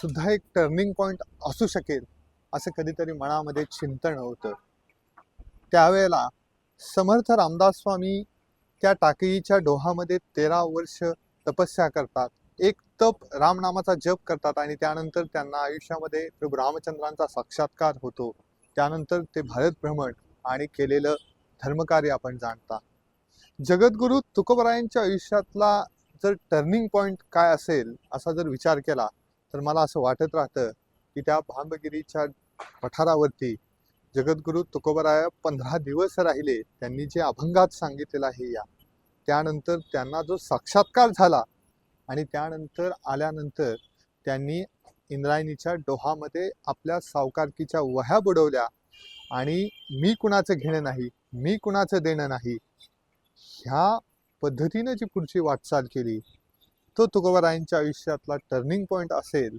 सुद्धा एक turning point असू शकेल असं कधीतरी मनामध्ये चिंतन होतं. त्यावेळेला समर्थ रामदास स्वामी त्या टाकळीच्या डोहामध्ये 13 वर्ष तपस्या करतात. एक तप रामनामाचा जप करतात आणि त्यानंतर त्यांना आयुष्यामध्ये प्रभू रामचंद्रांचा साक्षात्कार होतो. त्यानंतर ते भारत भ्रमण आणि केलेलं धर्मकार्य आपण जाणता. जगद्गुरु तुकोबरायांच्या आयुष्यातला जर टर्निंग पॉइंट काय असेल असा जर विचार केला तर मला असं वाटत राहतं की त्या भांबगिरीच्या पठारावरती जगद्गुरु तुकोबराय 15 दिवस राहिले. त्यांनी जे अभंगात सांगितलेलं आहे त्यानंतर त्यांना जो साक्षात्कार झाला आणि त्यानंतर आल्यानंतर त्यांनी इंद्रायणीच्या डोहामध्ये आपल्या सावकारकीच्या वह्या बुडवल्या आणि मी कुणाचं घेणं नाही, मी कुणाचं देणं नाही, ह्या पद्धतीने जी पुढची वाटचाल केली तो तुकोबरायांच्या आयुष्यातला टर्निंग पॉइंट असेल